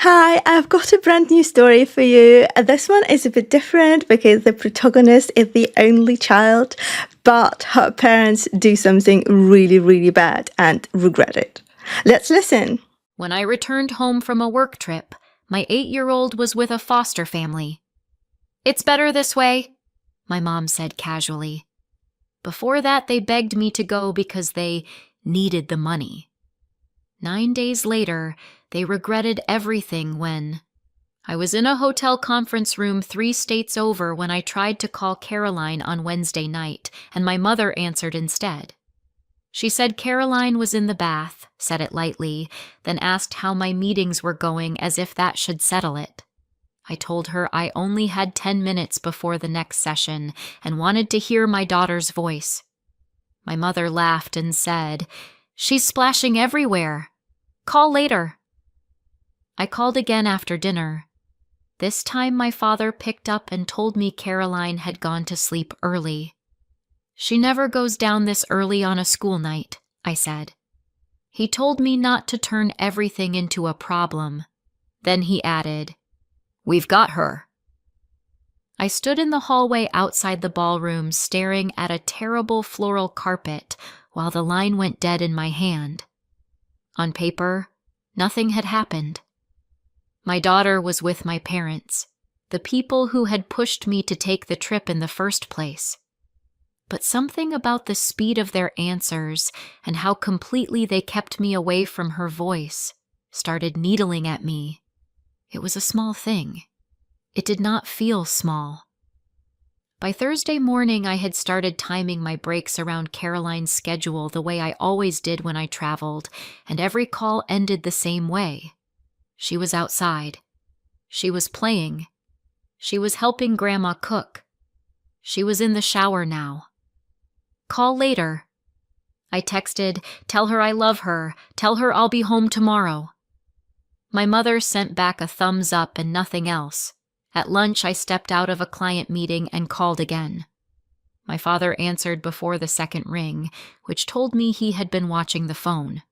Hi, I've got a brand new story for you. This one is a bit different because the protagonist is the only child, but her parents do something really, really bad and regret it. Let's listen. When I returned home from a work trip, my 8-year-old was with a foster family. "It's better this way," my mom said casually. Before that, they begged me to go because they needed the money. 9 days later, they regretted everything when I was in a hotel conference room 3 states over when I tried to call Caroline on Wednesday night, and my mother answered instead. She said Caroline was in the bath, said it lightly, then asked how my meetings were going as if that should settle it. I told her I only had 10 minutes before the next session and wanted to hear my daughter's voice. My mother laughed and said, "She's splashing everywhere. Call later." I called again after dinner. This time my father picked up and told me Caroline had gone to sleep early. "She never goes down this early on a school night," I said. He told me not to turn everything into a problem. Then he added, "We've got her." I stood in the hallway outside the ballroom staring at a terrible floral carpet while the line went dead in my hand. On paper, nothing had happened. My daughter was with my parents, the people who had pushed me to take the trip in the first place. But something about the speed of their answers and how completely they kept me away from her voice started needling at me. It was a small thing. It did not feel small. By Thursday morning, I had started timing my breaks around Caroline's schedule the way I always did when I traveled, and every call ended the same way. She was outside. She was playing. She was helping Grandma cook. She was in the shower now. "Call later." I texted, "Tell her I love her. Tell her I'll be home tomorrow." My mother sent back a thumbs up and nothing else. At lunch, I stepped out of a client meeting and called again. My father answered before the second ring, which told me he had been watching the phone.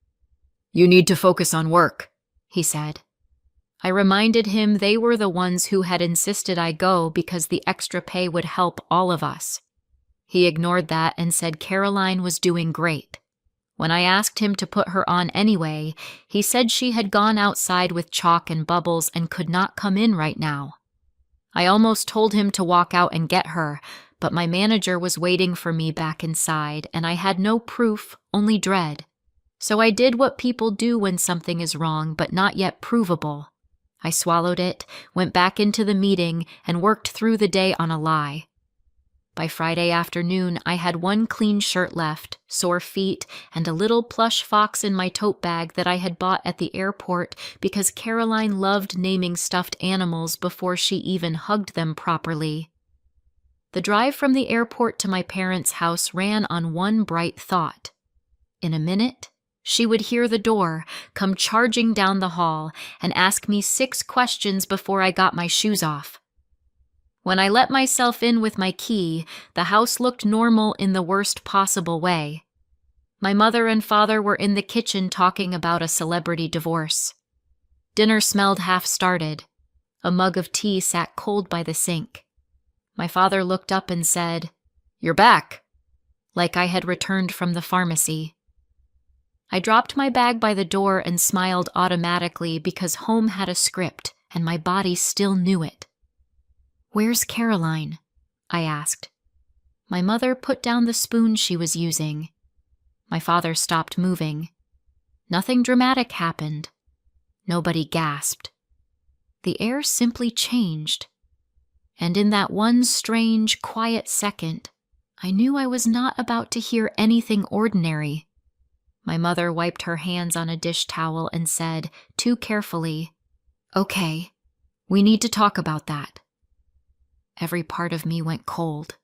"You need to focus on work," he said. I reminded him they were the ones who had insisted I go because the extra pay would help all of us. He ignored that and said Caroline was doing great. When I asked him to put her on anyway, he said she had gone outside with chalk and bubbles and could not come in right now. I almost told him to walk out and get her, but my manager was waiting for me back inside, and I had no proof, only dread. So I did what people do when something is wrong but not yet provable. I swallowed it, went back into the meeting, and worked through the day on a lie. By Friday afternoon, I had one clean shirt left, sore feet, and a little plush fox in my tote bag that I had bought at the airport because Caroline loved naming stuffed animals before she even hugged them properly. The drive from the airport to my parents' house ran on one bright thought. In a minute, she would hear the door, come charging down the hall, and ask me 6 questions before I got my shoes off. When I let myself in with my key, the house looked normal in the worst possible way. My mother and father were in the kitchen talking about a celebrity divorce. Dinner smelled half-started. A mug of tea sat cold by the sink. My father looked up and said, "You're back," like I had returned from the pharmacy. I dropped my bag by the door and smiled automatically because home had a script and my body still knew it. "Where's Caroline?" I asked. My mother put down the spoon she was using. My father stopped moving. Nothing dramatic happened. Nobody gasped. The air simply changed. And in that one strange, quiet second, I knew I was not about to hear anything ordinary. My mother wiped her hands on a dish towel and said, too carefully, "Okay, we need to talk about that." Every part of me went cold.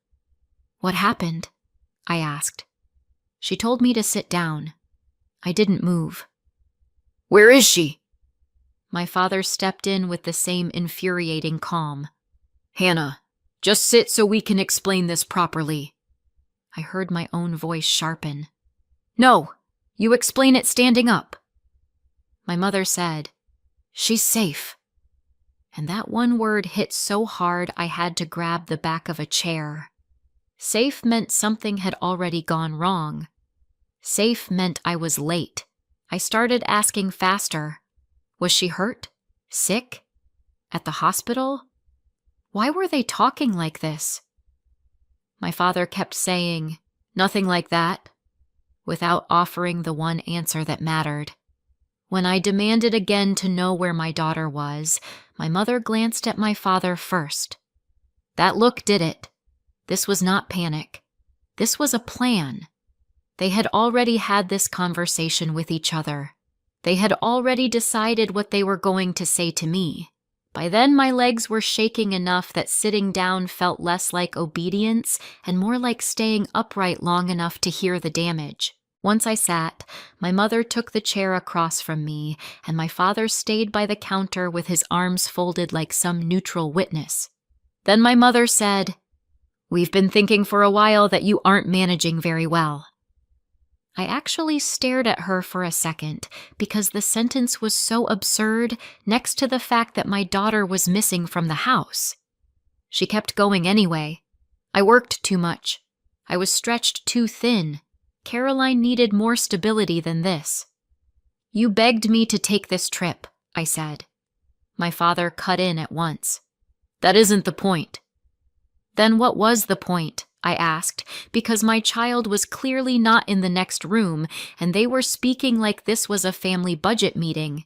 "What happened?" I asked. She told me to sit down. I didn't move. "Where is she?" My father stepped in with the same infuriating calm. "Hannah, just sit so we can explain this properly." I heard my own voice sharpen. "No, you explain it standing up." My mother said, She's safe. And that one word hit so hard I had to grab the back of a chair. Safe meant something had already gone wrong. Safe meant I was late. I started asking faster. Was she hurt? Sick? At the hospital? Why were they talking like this? My father kept saying, "Nothing like that," without offering the one answer that mattered. When I demanded again to know where my daughter was, my mother glanced at my father first. That look did it. This was not panic. This was a plan. They had already had this conversation with each other. They had already decided what they were going to say to me. By then, my legs were shaking enough that sitting down felt less like obedience and more like staying upright long enough to hear the damage. Once I sat, my mother took the chair across from me, and my father stayed by the counter with his arms folded like some neutral witness. Then my mother said, "We've been thinking for a while that you aren't managing very well." I actually stared at her for a second because the sentence was so absurd next to the fact that my daughter was missing from the house. She kept going anyway. I worked too much. I was stretched too thin. Caroline needed more stability than this. "You begged me to take this trip," I said. My father cut in at once. "That isn't the point." "Then what was the point?" I asked, because my child was clearly not in the next room, and they were speaking like this was a family budget meeting.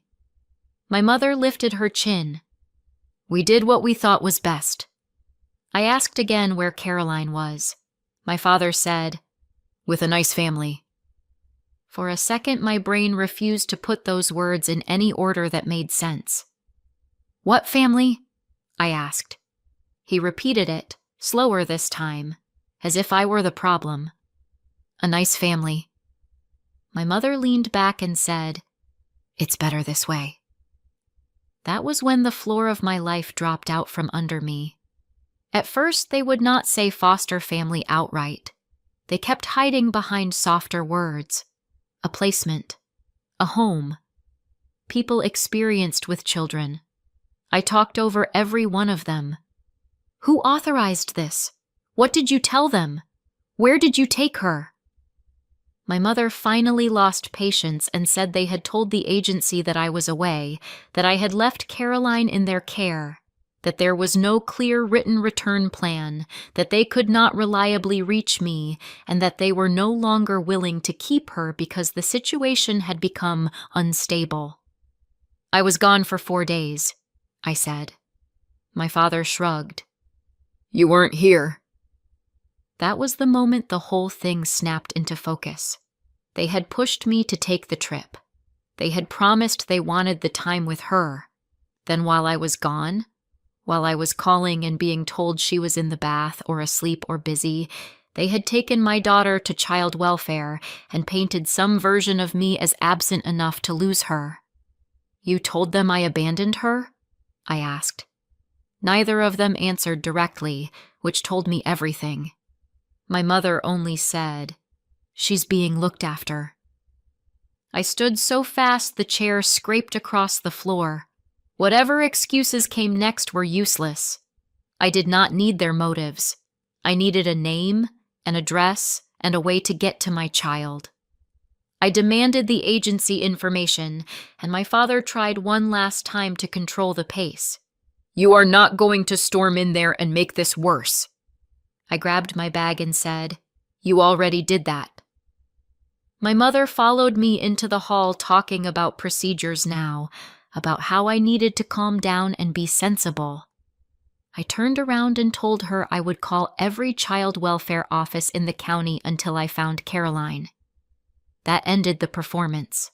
My mother lifted her chin. "We did what we thought was best." I asked again where Caroline was. My father said, "With a nice family." For a second, my brain refused to put those words in any order that made sense. "What family?" I asked. He repeated it, slower this time, as if I were the problem. "A nice family." My mother leaned back and said, "It's better this way." That was when the floor of my life dropped out from under me. At first, they would not say foster family outright. They kept hiding behind softer words. A placement. A home. People experienced with children. I talked over every one of them. Who authorized this? What did you tell them? Where did you take her? My mother finally lost patience and said they had told the agency that I was away, that I had left Caroline in their care, that there was no clear written return plan, that they could not reliably reach me, and that they were no longer willing to keep her because the situation had become unstable. "I was gone for 4 days," I said. My father shrugged. "You weren't here." That was the moment the whole thing snapped into focus. They had pushed me to take the trip. They had promised they wanted the time with her. Then while I was gone, while I was calling and being told she was in the bath or asleep or busy, they had taken my daughter to child welfare and painted some version of me as absent enough to lose her. "You told them I abandoned her?" I asked. Neither of them answered directly, which told me everything. My mother only said, "She's being looked after." I stood so fast the chair scraped across the floor. Whatever excuses came next were useless. I did not need their motives. I needed a name, an address, and a way to get to my child. I demanded the agency information, and my father tried one last time to control the pace. "You are not going to storm in there and make this worse." I grabbed my bag and said, "You already did that." My mother followed me into the hall talking about procedures now, about how I needed to calm down and be sensible. I turned around and told her I would call every child welfare office in the county until I found Caroline. That ended the performance.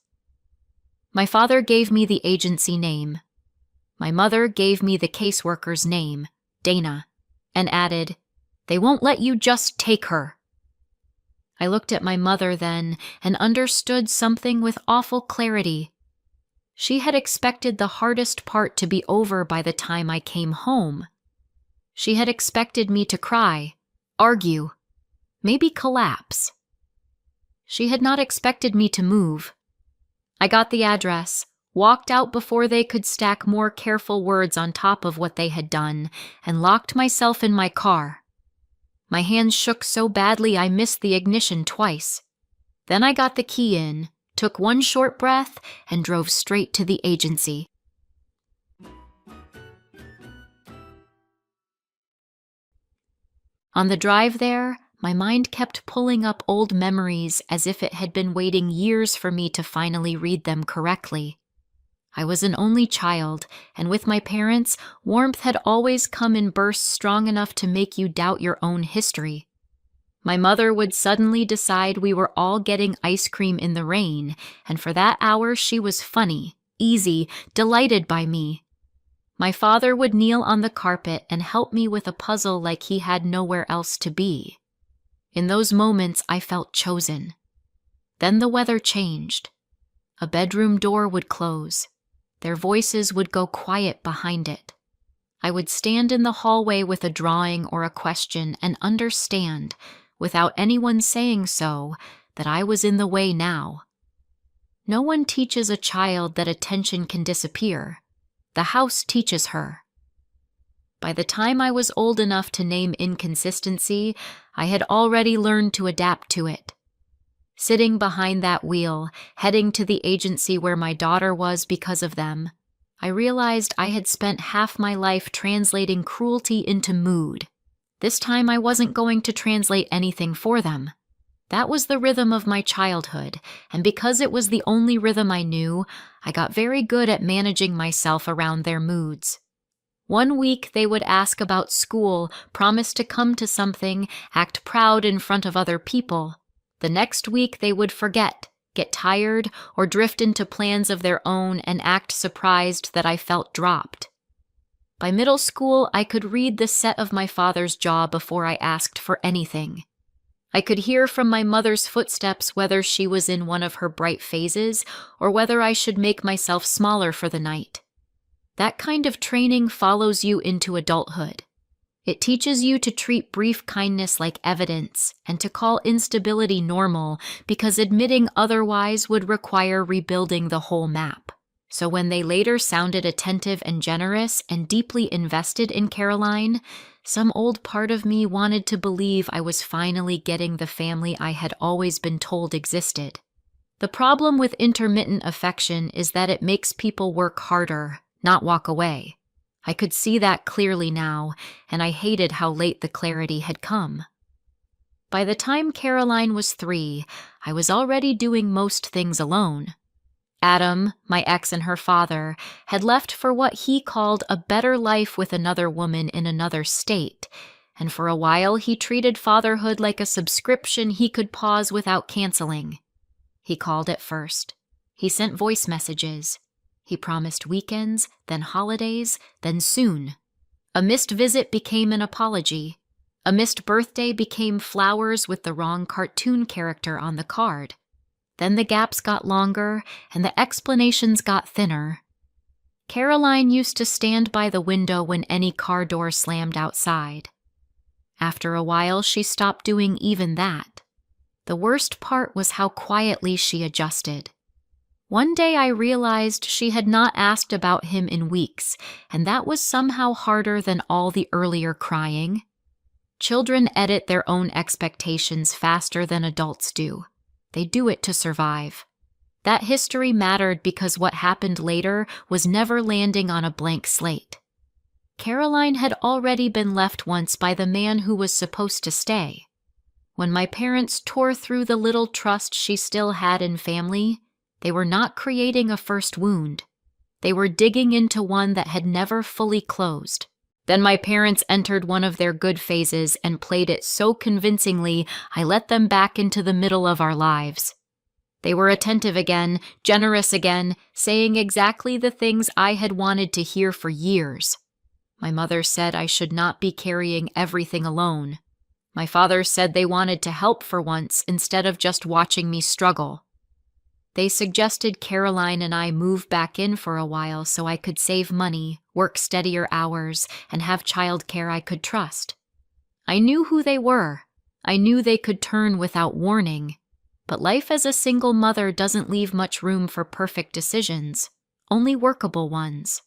My father gave me the agency name. My mother gave me the caseworker's name, Dana, and added, "They won't let you just take her." I looked at my mother then and understood something with awful clarity. She had expected the hardest part to be over by the time I came home. She had expected me to cry, argue, maybe collapse. She had not expected me to move. I got the address, walked out before they could stack more careful words on top of what they had done, and locked myself in my car. My hands shook so badly I missed the ignition twice. Then I got the key in, took one short breath, and drove straight to the agency. On the drive there, my mind kept pulling up old memories as if it had been waiting years for me to finally read them correctly. I was an only child, and with my parents, warmth had always come in bursts strong enough to make you doubt your own history. My mother would suddenly decide we were all getting ice cream in the rain, and for that hour she was funny, easy, delighted by me. My father would kneel on the carpet and help me with a puzzle like he had nowhere else to be. In those moments, I felt chosen. Then the weather changed. A bedroom door would close. Their voices would go quiet behind it. I would stand in the hallway with a drawing or a question and understand, without anyone saying so, that I was in the way now. No one teaches a child that attention can disappear. The house teaches her. By the time I was old enough to name inconsistency, I had already learned to adapt to it. Sitting behind that wheel, heading to the agency where my daughter was because of them, I realized I had spent half my life translating cruelty into mood. This time I wasn't going to translate anything for them. That was the rhythm of my childhood, and because it was the only rhythm I knew, I got very good at managing myself around their moods. One week they would ask about school, promise to come to something, act proud in front of other people. The next week they would forget, get tired, or drift into plans of their own and act surprised that I felt dropped. By middle school, I could read the set of my father's jaw before I asked for anything. I could hear from my mother's footsteps whether she was in one of her bright phases or whether I should make myself smaller for the night. That kind of training follows you into adulthood. It teaches you to treat brief kindness like evidence and to call instability normal because admitting otherwise would require rebuilding the whole map. So when they later sounded attentive and generous and deeply invested in Caroline, some old part of me wanted to believe I was finally getting the family I had always been told existed. The problem with intermittent affection is that it makes people work harder, not walk away. I could see that clearly now, and I hated how late the clarity had come. By the time Caroline was 3, I was already doing most things alone. Adam, my ex and her father, had left for what he called a better life with another woman in another state, and for a while he treated fatherhood like a subscription he could pause without canceling. He called at first. He sent voice messages. He promised weekends, then holidays, then soon. A missed visit became an apology. A missed birthday became flowers with the wrong cartoon character on the card. Then the gaps got longer, and the explanations got thinner. Caroline used to stand by the window when any car door slammed outside. After a while, she stopped doing even that. The worst part was how quietly she adjusted. One day I realized she had not asked about him in weeks, and that was somehow harder than all the earlier crying. Children edit their own expectations faster than adults do. They do it to survive. That history mattered because what happened later was never landing on a blank slate. Caroline had already been left once by the man who was supposed to stay. When my parents tore through the little trust she still had in family, they were not creating a first wound. They were digging into one that had never fully closed. Then my parents entered one of their good phases and played it so convincingly I let them back into the middle of our lives. They were attentive again, generous again, saying exactly the things I had wanted to hear for years. My mother said I should not be carrying everything alone. My father said they wanted to help for once instead of just watching me struggle. They suggested Caroline and I move back in for a while so I could save money, work steadier hours, and have childcare I could trust. I knew who they were. I knew they could turn without warning. But life as a single mother doesn't leave much room for perfect decisions, only workable ones.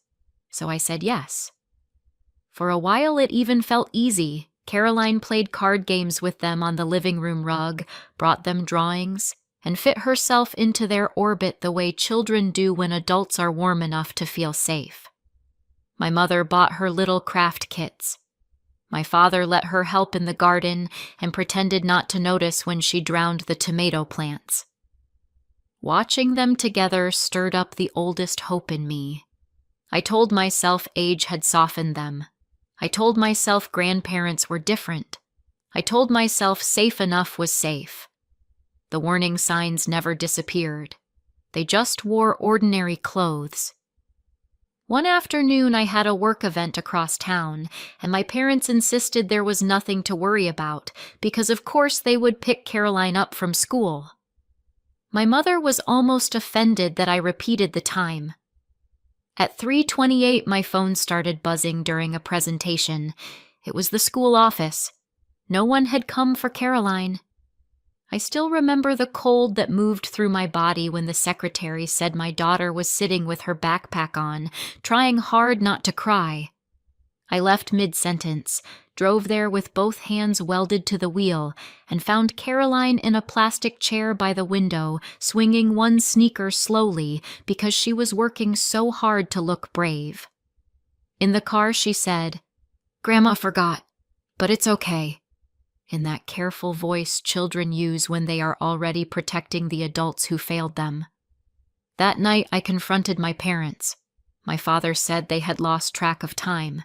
So I said yes. For a while it even felt easy. Caroline played card games with them on the living room rug, brought them drawings, and fit herself into their orbit the way children do when adults are warm enough to feel safe. My mother bought her little craft kits. My father let her help in the garden and pretended not to notice when she drowned the tomato plants. Watching them together stirred up the oldest hope in me. I told myself age had softened them. I told myself grandparents were different. I told myself safe enough was safe. The warning signs never disappeared. They just wore ordinary clothes. One afternoon I had a work event across town, and my parents insisted there was nothing to worry about, because of course they would pick Caroline up from school. My mother was almost offended that I repeated the time. At 3:28, my phone started buzzing during a presentation. It was the school office. No one had come for Caroline. I still remember the cold that moved through my body when the secretary said my daughter was sitting with her backpack on, trying hard not to cry. I left mid-sentence, drove there with both hands welded to the wheel, and found Caroline in a plastic chair by the window, swinging one sneaker slowly because she was working so hard to look brave. In the car, she said, "Grandma forgot, but it's okay," in that careful voice children use when they are already protecting the adults who failed them. That night, I confronted my parents. My father said they had lost track of time.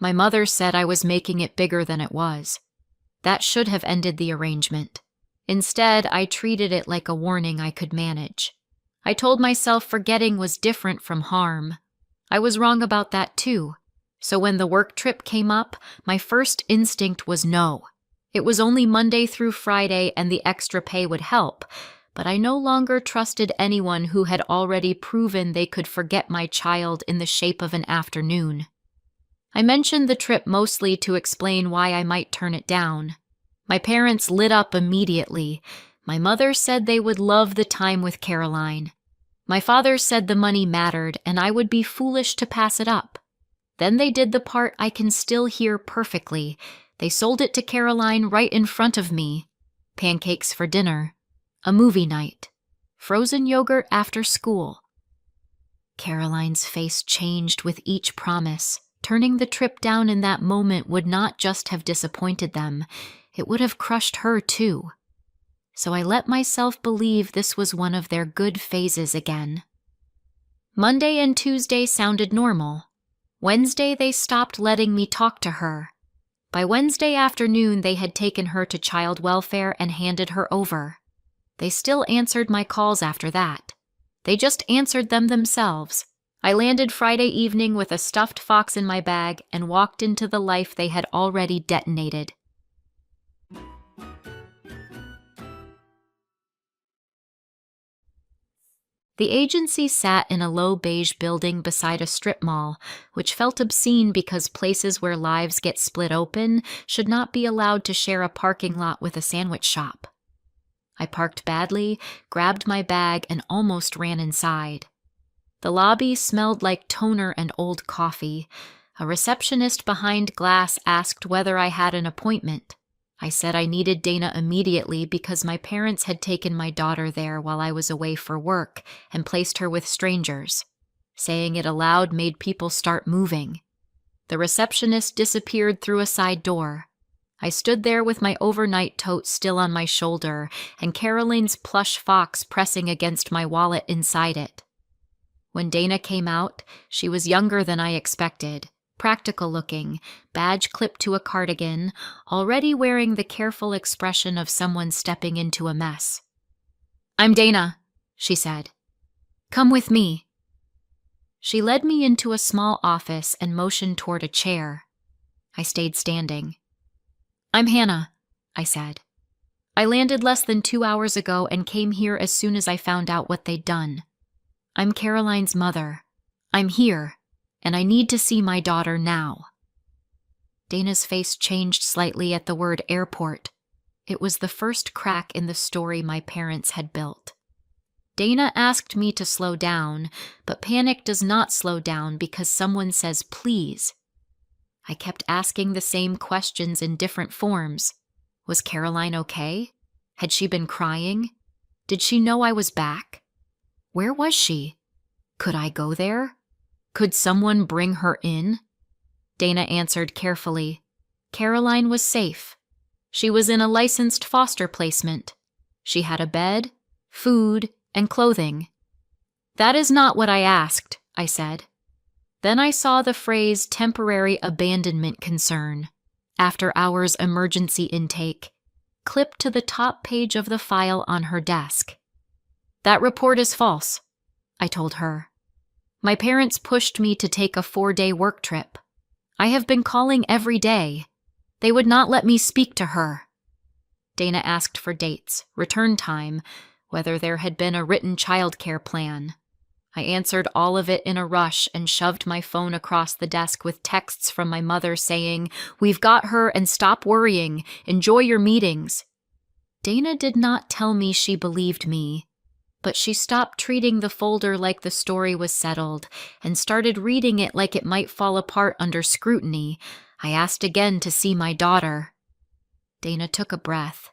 My mother said I was making it bigger than it was. That should have ended the arrangement. Instead, I treated it like a warning I could manage. I told myself forgetting was different from harm. I was wrong about that too. So when the work trip came up, my first instinct was no. It was only Monday through Friday and the extra pay would help, but I no longer trusted anyone who had already proven they could forget my child in the shape of an afternoon. I mentioned the trip mostly to explain why I might turn it down. My parents lit up immediately. My mother said they would love the time with Caroline. My father said the money mattered and I would be foolish to pass it up. Then they did the part I can still hear perfectly. They sold it to Caroline right in front of me. Pancakes for dinner. A movie night. Frozen yogurt after school. Caroline's face changed with each promise. Turning the trip down in that moment would not just have disappointed them, it would have crushed her too. So I let myself believe this was one of their good phases again. Monday and Tuesday sounded normal. Wednesday they stopped letting me talk to her. By Wednesday afternoon they had taken her to child welfare and handed her over. They still answered my calls after that. They just answered them themselves. I landed Friday evening with a stuffed fox in my bag and walked into the life they had already detonated. The agency sat in a low beige building beside a strip mall, which felt obscene because places where lives get split open should not be allowed to share a parking lot with a sandwich shop. I parked badly, grabbed my bag, and almost ran inside. The lobby smelled like toner and old coffee. A receptionist behind glass asked whether I had an appointment. I said I needed Dana immediately because my parents had taken my daughter there while I was away for work and placed her with strangers. Saying it aloud made people start moving. The receptionist disappeared through a side door. I stood there with my overnight tote still on my shoulder and Caroline's plush fox pressing against my wallet inside it. When Dana came out, she was younger than I expected, practical looking, badge clipped to a cardigan, already wearing the careful expression of someone stepping into a mess. "I'm Dana," she said. "Come with me." She led me into a small office and motioned toward a chair. I stayed standing. "I'm Hannah," I said. "I landed less than 2 hours ago and came here as soon as I found out what they'd done. I'm Caroline's mother. I'm here, and I need to see my daughter now." Dana's face changed slightly at the word airport. It was the first crack in the story my parents had built. Dana asked me to slow down, but panic does not slow down because someone says please. I kept asking the same questions in different forms. Was Caroline okay? Had she been crying? Did she know I was back? Where was she? Could I go there? Could someone bring her in? Dana answered carefully. Caroline was safe. She was in a licensed foster placement. She had a bed, food, and clothing. That is not what I asked, I said. Then I saw the phrase temporary abandonment concern, after hours emergency intake, clipped to the top page of the file on her desk. That report is false, I told her. My parents pushed me to take a 4-day work trip. I have been calling every day. They would not let me speak to her. Dana asked for dates, return time, whether there had been a written childcare plan. I answered all of it in a rush and shoved my phone across the desk with texts from my mother saying, "We've got her and stop worrying. Enjoy your meetings." Dana did not tell me she believed me, but she stopped treating the folder like the story was settled and started reading it like it might fall apart under scrutiny. I asked again to see my daughter. Dana took a breath,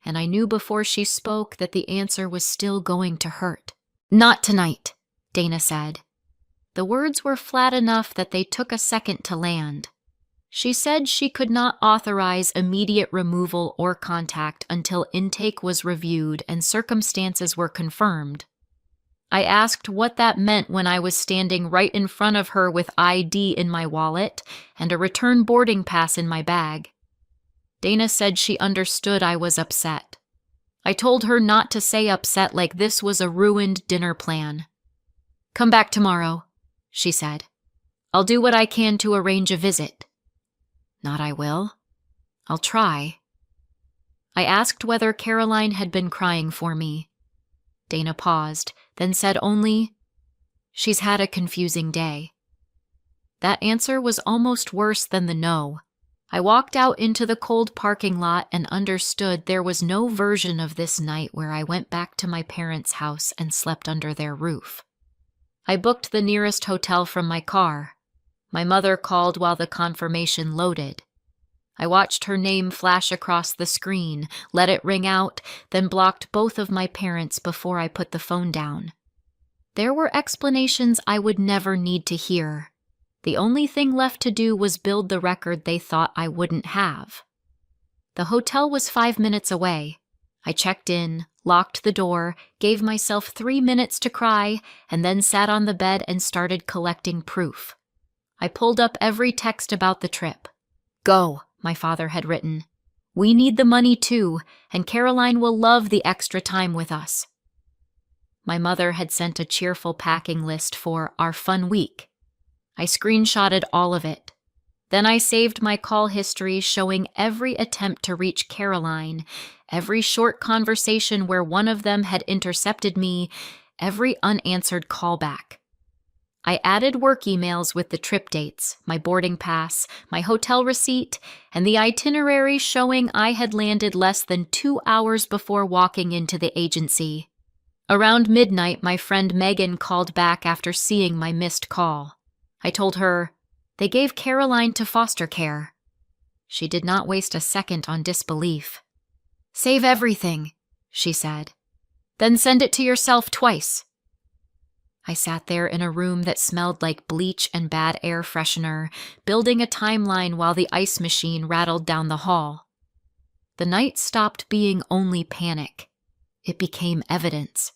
and I knew before she spoke that the answer was still going to hurt. "Not tonight," Dana said. The words were flat enough that they took a second to land. She said she could not authorize immediate removal or contact until intake was reviewed and circumstances were confirmed. I asked what that meant when I was standing right in front of her with ID in my wallet and a return boarding pass in my bag. Dana said she understood I was upset. I told her not to say upset like this was a ruined dinner plan. "Come back tomorrow," she said. "I'll do what I can to arrange a visit." "Not I will. I'll try." I asked whether Caroline had been crying for me. Dana paused, then said only, "She's had a confusing day." That answer was almost worse than the no. I walked out into the cold parking lot and understood there was no version of this night where I went back to my parents' house and slept under their roof. I booked the nearest hotel from my car. My mother called while the confirmation loaded. I watched her name flash across the screen, let it ring out, then blocked both of my parents before I put the phone down. There were explanations I would never need to hear. The only thing left to do was build the record they thought I wouldn't have. The hotel was 5 minutes away. I checked in, locked the door, gave myself 3 minutes to cry, and then sat on the bed and started collecting proof. I pulled up every text about the trip. "Go," my father had written. "We need the money too, and Caroline will love the extra time with us." My mother had sent a cheerful packing list for our fun week. I screenshotted all of it. Then I saved my call history showing every attempt to reach Caroline, every short conversation where one of them had intercepted me, every unanswered callback. I added work emails with the trip dates, my boarding pass, my hotel receipt, and the itinerary showing I had landed less than 2 hours before walking into the agency. Around midnight, my friend Megan called back after seeing my missed call. I told her, "They gave Caroline to foster care." She did not waste a second on disbelief. "Save everything," she said. "Then send it to yourself twice." I sat there in a room that smelled like bleach and bad air freshener, building a timeline while the ice machine rattled down the hall. The night stopped being only panic. It became evidence.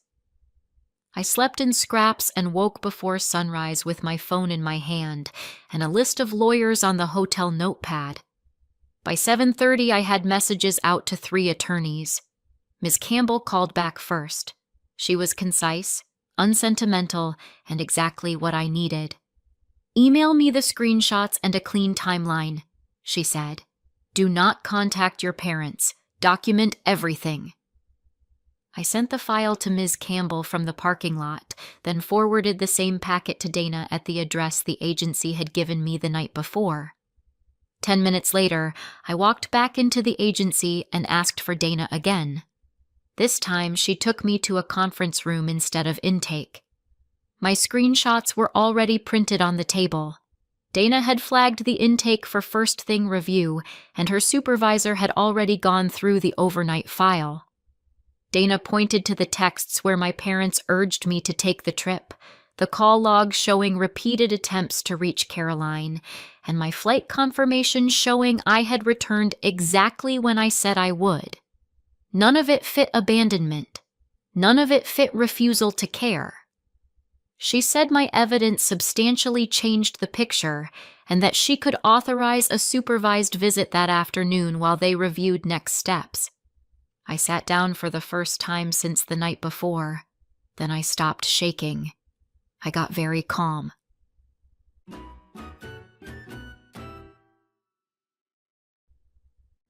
I slept in scraps and woke before sunrise with my phone in my hand and a list of lawyers on the hotel notepad. By 7:30, I had messages out to 3 attorneys. Ms. Campbell called back first. She was concise, unsentimental, and exactly what I needed. "Email me the screenshots and a clean timeline," she said. "Do not contact your parents. Document everything." I sent the file to Ms. Campbell from the parking lot, then forwarded the same packet to Dana at the address the agency had given me the night before. 10 minutes later, I walked back into the agency and asked for Dana again. This time, she took me to a conference room instead of intake. My screenshots were already printed on the table. Dana had flagged the intake for first thing review, and her supervisor had already gone through the overnight file. Dana pointed to the texts where my parents urged me to take the trip, the call log showing repeated attempts to reach Caroline, and my flight confirmation showing I had returned exactly when I said I would. None of it fit abandonment. None of it fit refusal to care. She said my evidence substantially changed the picture and that she could authorize a supervised visit that afternoon while they reviewed next steps. I sat down for the first time since the night before. Then I stopped shaking. I got very calm.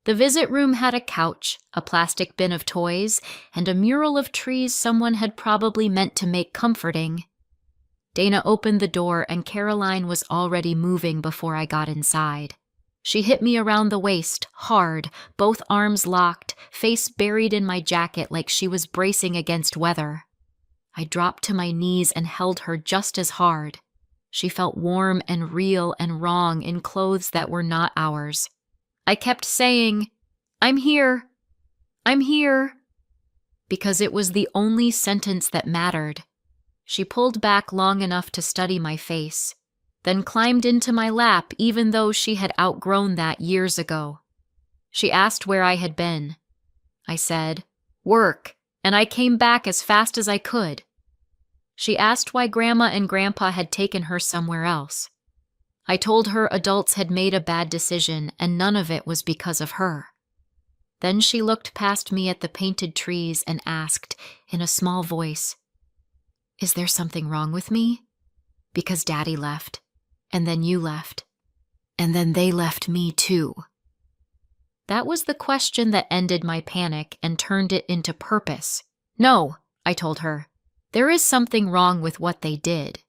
The visit room had a couch, a plastic bin of toys, and a mural of trees someone had probably meant to make comforting. Dana opened the door and Caroline was already moving before I got inside. She hit me around the waist, hard, both arms locked, face buried in my jacket like she was bracing against weather. I dropped to my knees and held her just as hard. She felt warm and real and wrong in clothes that were not ours. I kept saying, "I'm here. I'm here," because it was the only sentence that mattered. She pulled back long enough to study my face, then climbed into my lap even though she had outgrown that years ago. She asked where I had been. I said, "Work, and I came back as fast as I could." She asked why Grandma and Grandpa had taken her somewhere else. I told her adults had made a bad decision and none of it was because of her. Then she looked past me at the painted trees and asked, in a small voice, "Is there something wrong with me? Because Daddy left, and then you left, and then they left me too." That was the question that ended my panic and turned it into purpose. "No," I told her, "there is something wrong with what they did."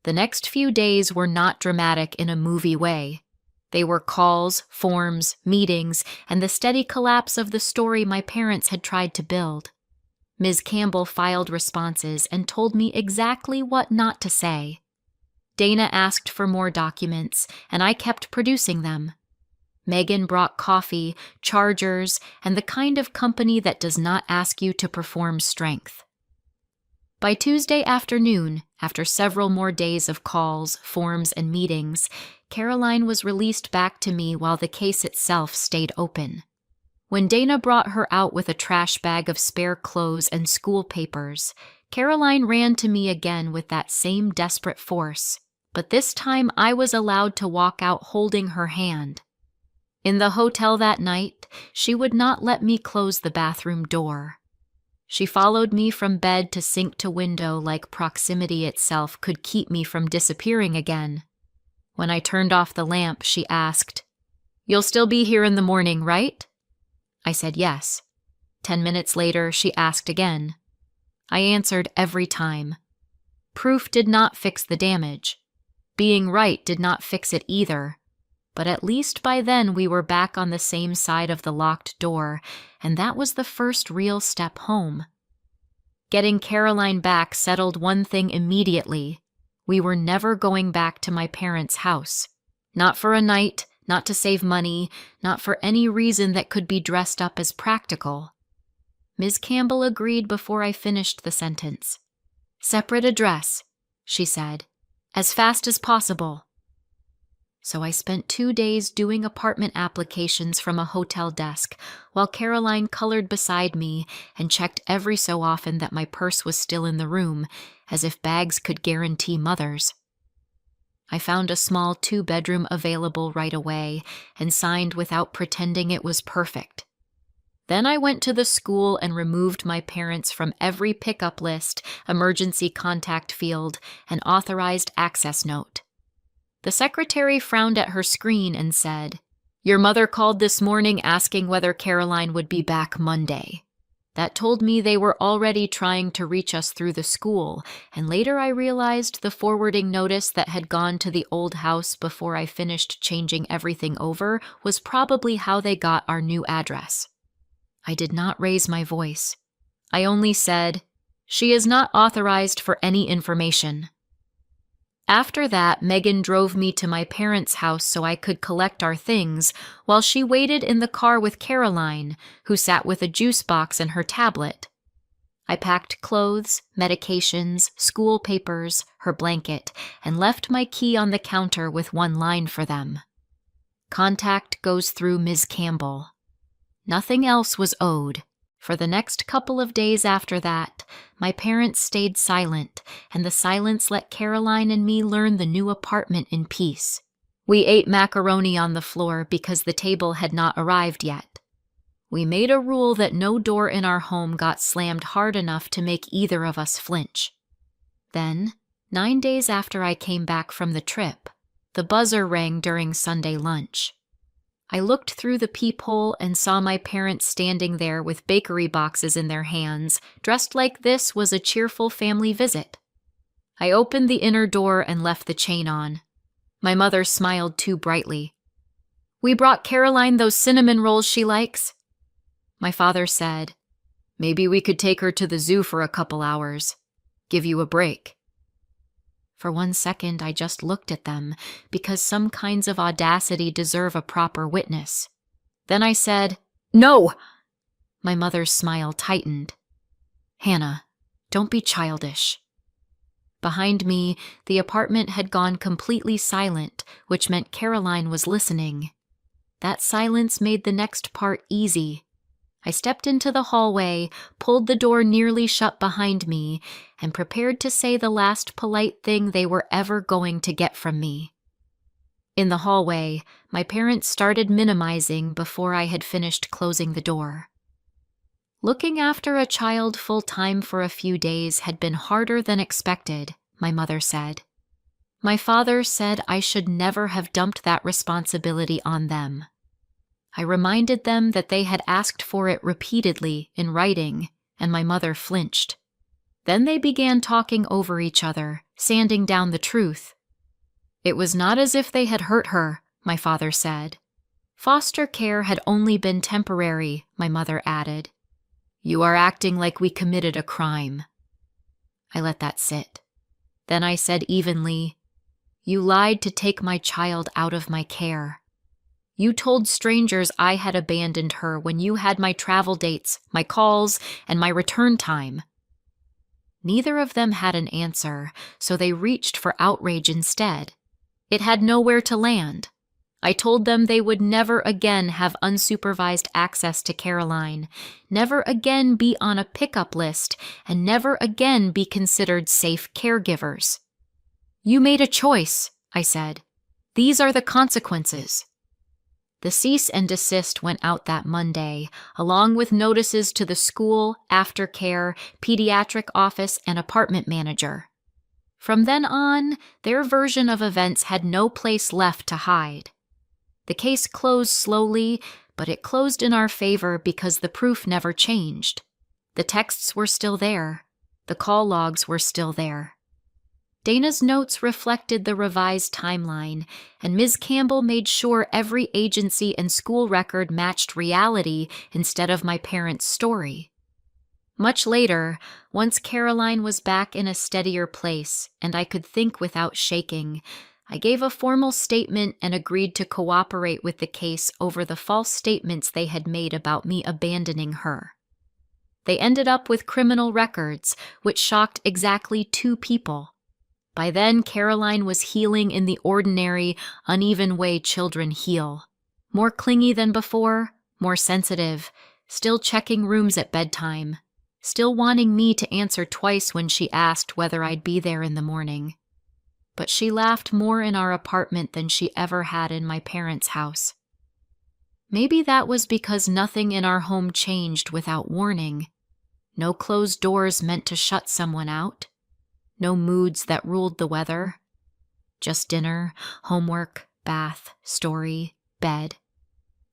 The next few days were not dramatic in a movie way. They were calls, forms, meetings, and the steady collapse of the story my parents had tried to build. Ms. Campbell filed responses and told me exactly what not to say. Dana asked for more documents, and I kept producing them. Megan brought coffee, chargers, and the kind of company that does not ask you to perform strength. By Tuesday afternoon, after several more days of calls, forms, and meetings, Caroline was released back to me while the case itself stayed open. When Dana brought her out with a trash bag of spare clothes and school papers, Caroline ran to me again with that same desperate force, but this time I was allowed to walk out holding her hand. In the hotel that night, she would not let me close the bathroom door. She followed me from bed to sink to window like proximity itself could keep me from disappearing again. When I turned off the lamp, she asked, "You'll still be here in the morning, right?" I said yes. 10 minutes later, she asked again. I answered every time. Proof did not fix the damage. Being right did not fix it either. But at least by then we were back on the same side of the locked door, and that was the first real step home. Getting Caroline back settled one thing immediately. We were never going back to my parents' house. Not for a night, not to save money, not for any reason that could be dressed up as practical. Ms. Campbell agreed before I finished the sentence. "Separate address," she said, "as fast as possible." So I spent 2 days doing apartment applications from a hotel desk while Caroline colored beside me and checked every so often that my purse was still in the room, as if bags could guarantee mothers. I found a small 2-bedroom available right away and signed without pretending it was perfect. Then I went to the school and removed my parents from every pickup list, emergency contact field, and authorized access note. The secretary frowned at her screen and said, "Your mother called this morning asking whether Caroline would be back Monday." That told me they were already trying to reach us through the school, and later I realized the forwarding notice that had gone to the old house before I finished changing everything over was probably how they got our new address. I did not raise my voice. I only said, "She is not authorized for any information." After that, Megan drove me to my parents' house so I could collect our things, while she waited in the car with Caroline, who sat with a juice box and her tablet. I packed clothes, medications, school papers, her blanket, and left my key on the counter with one line for them. Contact goes through Ms. Campbell. Nothing else was owed. For the next couple of days after that, my parents stayed silent, and the silence let Caroline and me learn the new apartment in peace. We ate macaroni on the floor because the table had not arrived yet. We made a rule that no door in our home got slammed hard enough to make either of us flinch. Then, 9 days after I came back from the trip, the buzzer rang during Sunday lunch. I looked through the peephole and saw my parents standing there with bakery boxes in their hands, dressed like this was a cheerful family visit. I opened the inner door and left the chain on. My mother smiled too brightly. "We brought Caroline those cinnamon rolls she likes." My father said, "Maybe we could take her to the zoo for a couple hours. Give you a break." For 1 second, I just looked at them, because some kinds of audacity deserve a proper witness. Then I said, "No!" My mother's smile tightened. "Hannah, don't be childish." Behind me, the apartment had gone completely silent, which meant Caroline was listening. That silence made the next part easy. I stepped into the hallway, pulled the door nearly shut behind me, and prepared to say the last polite thing they were ever going to get from me. In the hallway, my parents started minimizing before I had finished closing the door. Looking after a child full-time for a few days had been harder than expected, my mother said. My father said I should never have dumped that responsibility on them. I reminded them that they had asked for it repeatedly in writing, and my mother flinched. Then they began talking over each other, sanding down the truth. It was not as if they had hurt her, my father said. Foster care had only been temporary, my mother added. You are acting like we committed a crime. I let that sit. Then I said evenly, You lied to take my child out of my care. You told strangers I had abandoned her when you had my travel dates, my calls, and my return time. Neither of them had an answer, so they reached for outrage instead. It had nowhere to land. I told them they would never again have unsupervised access to Caroline, never again be on a pickup list, and never again be considered safe caregivers. You made a choice, I said. These are the consequences. The cease and desist went out that Monday, along with notices to the school, aftercare, pediatric office, and apartment manager. From then on, their version of events had no place left to hide. The case closed slowly, but it closed in our favor because the proof never changed. The texts were still there. The call logs were still there. Dana's notes reflected the revised timeline, and Ms. Campbell made sure every agency and school record matched reality instead of my parents' story. Much later, once Caroline was back in a steadier place and I could think without shaking, I gave a formal statement and agreed to cooperate with the case over the false statements they had made about me abandoning her. They ended up with criminal records, which shocked exactly 2 people. By then, Caroline was healing in the ordinary, uneven way children heal. More clingy than before, more sensitive, still checking rooms at bedtime, still wanting me to answer twice when she asked whether I'd be there in the morning. But she laughed more in our apartment than she ever had in my parents' house. Maybe that was because nothing in our home changed without warning. No closed doors meant to shut someone out. No moods that ruled the weather. Just dinner, homework, bath, story, bed.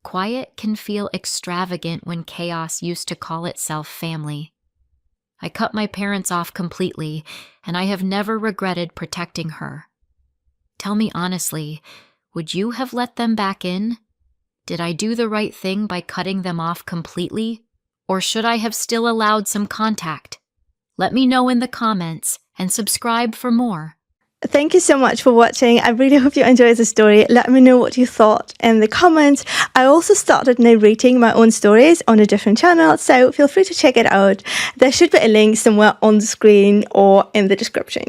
Quiet can feel extravagant when chaos used to call itself family. I cut my parents off completely, and I have never regretted protecting her. Tell me honestly, would you have let them back in? Did I do the right thing by cutting them off completely, Or should I have still allowed some contact? Let me know in the comments and subscribe for more. Thank you so much for watching. I really hope you enjoyed the story. Let me know what you thought in the comments. I also started narrating my own stories on a different channel, so feel free to check it out. There should be a link somewhere on the screen or in the description.